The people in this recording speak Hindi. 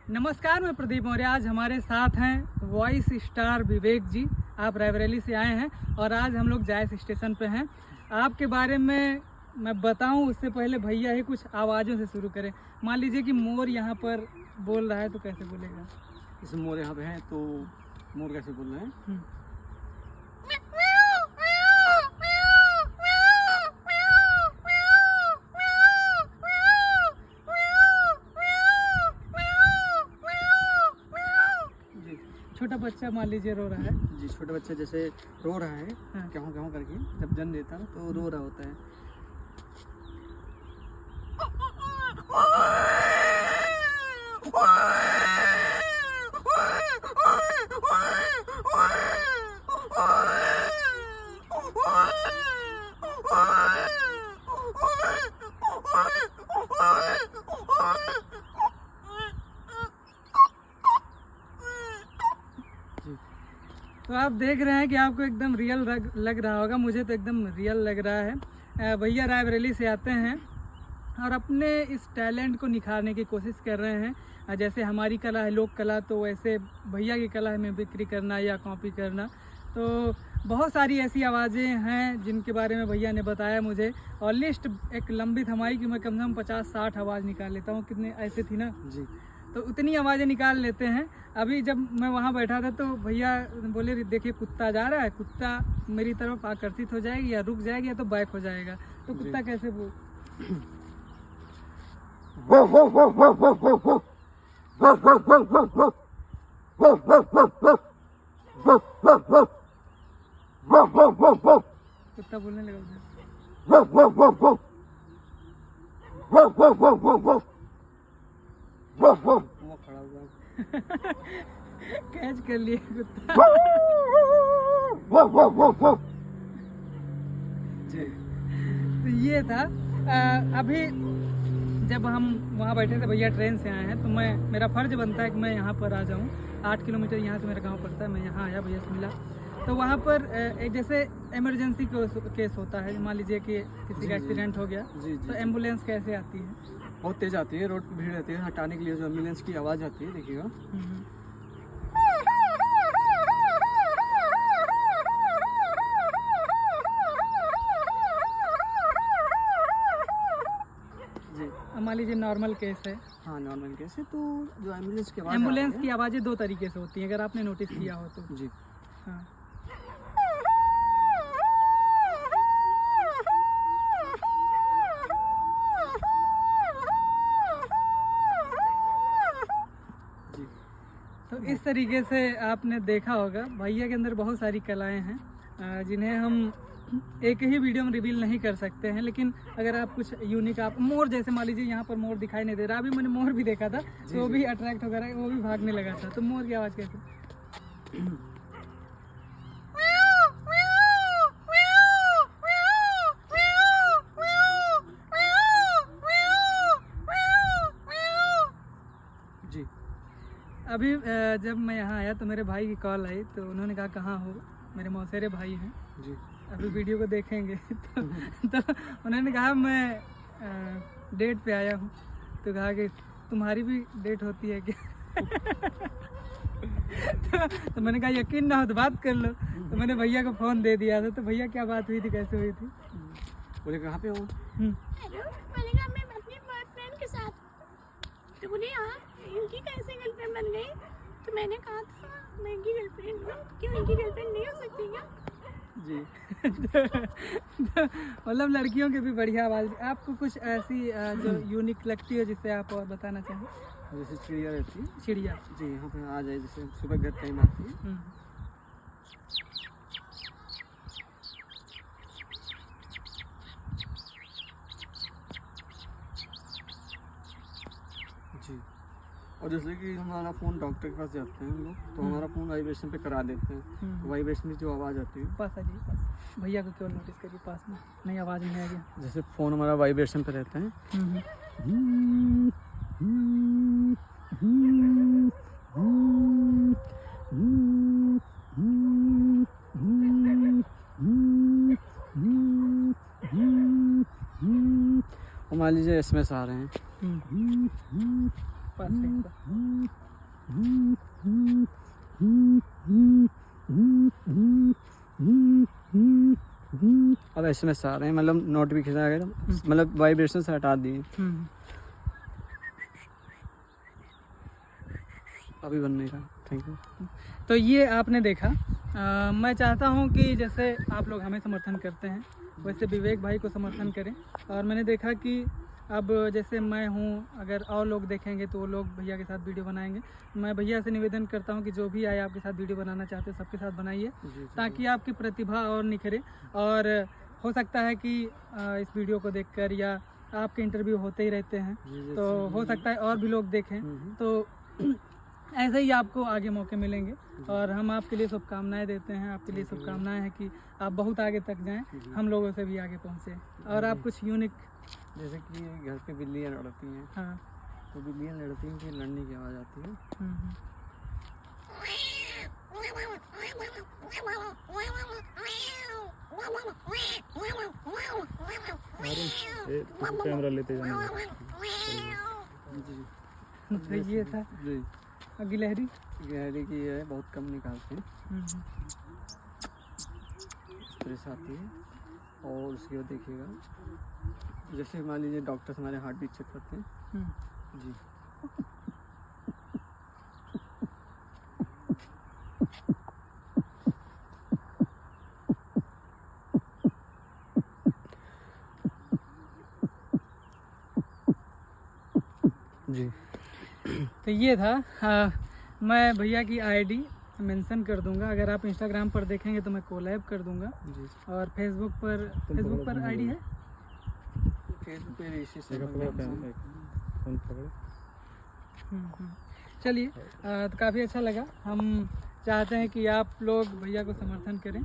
नमस्कार, मैं प्रदीप मौर्य। आज हमारे साथ हैं वॉइस स्टार विवेक जी। आप रायबरेली से आए हैं और आज हम लोग जायस स्टेशन पे हैं। आपके बारे में मैं बताऊं उससे पहले भैया ही कुछ आवाज़ों से शुरू करें। मान लीजिए कि मोर यहाँ पर बोल रहा है तो कैसे बोलेगा? जैसे मोर यहाँ पे है तो मोर कैसे बोल रहे हैं? छोटा बच्चा मान लीजिए रो रहा है जी, छोटा बच्चा जैसे रो रहा है हाँ। कहूँ कहूँ करके, जब जन्म देता है तो रो रहा होता है। तो आप देख रहे हैं कि आपको एकदम रियल लग रहा होगा। मुझे तो एकदम रियल लग रहा है। भैया रायबरेली से आते हैं और अपने इस टैलेंट को निखारने की कोशिश कर रहे हैं। जैसे हमारी कला है लोक कला, तो वैसे भैया की कला है मिमिक्री करना या कॉपी करना। तो बहुत सारी ऐसी आवाज़ें हैं जिनके बारे में भैया ने बताया मुझे, और लिस्ट एक लंबी थमाई कि मैं कम से कम 50-60 आवाज़ निकाल लेता हूँ। कितने ऐसे थी ना जी, तो उतनी आवाज़ें निकाल लेते हैं। अभी जब मैं वहाँ बैठा था तो भैया बोले देखिए कुत्ता जा रहा है, कुत्ता मेरी तरफ आकर्षित हो जाएगी या रुक जाएगी या तो बैक हो जाएगा। तो कुत्ता कैसे बोल कुत्ता बोलने लगा वो खड़ा हुआ कैच कर लिए कुत्ता। जी। तो ये था। अभी जब हम वहाँ बैठे थे, भैया ट्रेन से आए हैं, तो मेरा फ़र्ज बनता है कि मैं यहाँ पर आ जाऊँ। 8 किलोमीटर यहाँ से मेरा गांव पड़ता है। मैं यहाँ आया, भैया से मिला। तो वहाँ पर एक जैसे इमरजेंसी केस होता है, मान लीजिए कि किसी का एक्सीडेंट हो गया, जी, तो एम्बुलेंस कैसे आती है? बहुत तेज आती है, रोड पे भीड़ रहती है, हटाने के लिए जो एम्बुलेंस की आवाज़ आती है देखिएगा। मान लीजिए नॉर्मल केस है। हाँ, नॉर्मल केस है तो जो एम्बुलेंस की आवाज़ एम्बुलेंस की आवाज़ें 2 तरीके से होती हैं, अगर आपने नोटिस किया हो तो। जी। हाँ। जी। तो इस तरीके से आपने देखा होगा भैया के अंदर बहुत सारी कलाएं हैं, जिन्हें हम एक ही वीडियो में रिवील नहीं कर सकते हैं। लेकिन अगर आप कुछ यूनिक, आप मोर जैसे मान लीजिए यहाँ पर मोर दिखाई नहीं दे रहा। अभी मैंने मोर भी देखा था तो वो भी अट्रैक्ट हो गया, वो भी भागने लगा था। तो मोर की आवाज़ कैसे? जी। अभी जब मैं यहाँ आया तो मेरे भाई की कॉल आई, तो उन्होंने कहा कहाँ हो? मेरे मौसेरे भाई हैं। जी। अभी वीडियो को देखेंगे तो उन्होंने कहा मैं डेट पे आया हूँ। तो कहा कि तुम्हारी भी डेट होती है क्या? तो मैंने कहा यकीन ना हो तो बात कर लो। तो मैंने भैया को फ़ोन दे दिया था। तो भैया क्या बात हुई थी, कैसे हुई थी? बोले कहाँ पे हो? मैंने कहा मैं अपनी बॉयफ्रेंड के साथ। तो बोले हाँ, इनकी कैसे गर्लफ्रेंड बन गई? तो मैंने कहा था मैं इनकी गर्लफ्रेंड हूँ, क्यों इनकी गर्लफ्रेंड नहीं हो सकती क्या? जी। मतलब लड़कियों की भी बढ़िया आवाज़। आपको कुछ ऐसी जो यूनिक लगती है जिससे आप और बताना चाहें? जैसे चिड़िया रहती है। चिड़िया। जी, यहाँ पे आ जाए, जैसे सुबह घर टाइम आती है। जी। और जैसे कि हमारा फ़ोन डॉक्टर के पास जाते हैं हम लोग, तो हमारा फ़ोन वाइब्रेशन पे करा देते हैं। तो वाइब्रेशन की जो आवाज़ आती है, पास आ जाइए, पास। भैया को क्यों नोटिस करिए, पास में नहीं, आवाज़ नहीं आ गया। जैसे फ़ोन हमारा वाइब्रेशन पे रहता है। मान लीजिए एसएमएस आ रहे हैं, पास से एक बार। अब SMS आ रहे हैं, मतलब नोटिफिकेशन आ गए, मतलब वाइब्रेशन से हटा दिए। अभी बनने का, थैंक यू। तो ये आपने देखा। मैं चाहता हूँ कि जैसे आप लोग हमें समर्थन करते हैं वैसे विवेक भाई को समर्थन करें। और मैंने देखा कि अब जैसे मैं हूँ, अगर और लोग देखेंगे तो वो लोग भैया के साथ वीडियो बनाएंगे। मैं भैया से निवेदन करता हूँ कि जो भी आए आपके साथ वीडियो बनाना चाहते हैं सबके साथ बनाइए, ताकि आपकी प्रतिभा और निखरे। और हो सकता है कि इस वीडियो को देखकर या आपके इंटरव्यू होते ही रहते हैं, तो हो सकता है और भी लोग देखें, तो ऐसे ही आपको आगे मौके मिलेंगे। और हम आपके लिए शुभकामनाएं देते हैं। आपके लिए शुभकामनाएं हैं कि आप बहुत आगे तक जाएं, हम लोगों से भी आगे पहुंचे। और आप कुछ यूनिक, जैसे कि घर पे बिल्लियाँ लड़ती हैं, हाँ, तो बिल्लियाँ लड़ती हैं कि लड़ने की आवाज़ आती है। कैमरा लेते जाना। तो ये था। जी, और गिलहरी, गहरी की है, बहुत कम निकालते हैं, स्ट्रेस आती है। और उसके बाद देखिएगा, जैसे मान लीजिए डॉक्टर हमारे हार्ट बीट चेक करते हैं। जी, जी, तो ये था। मैं भैया की आईडी मेंशन कर दूंगा। अगर आप इंस्टाग्राम पर देखेंगे तो मैं कोलैब कर दूंगा। जी। और फेसबुक पर आईडी है। फेसबुक पे ऋषि से फोन पकड़ो। चलिए, तो काफ़ी अच्छा लगा। हम चाहते हैं कि आप लोग भैया को समर्थन करें।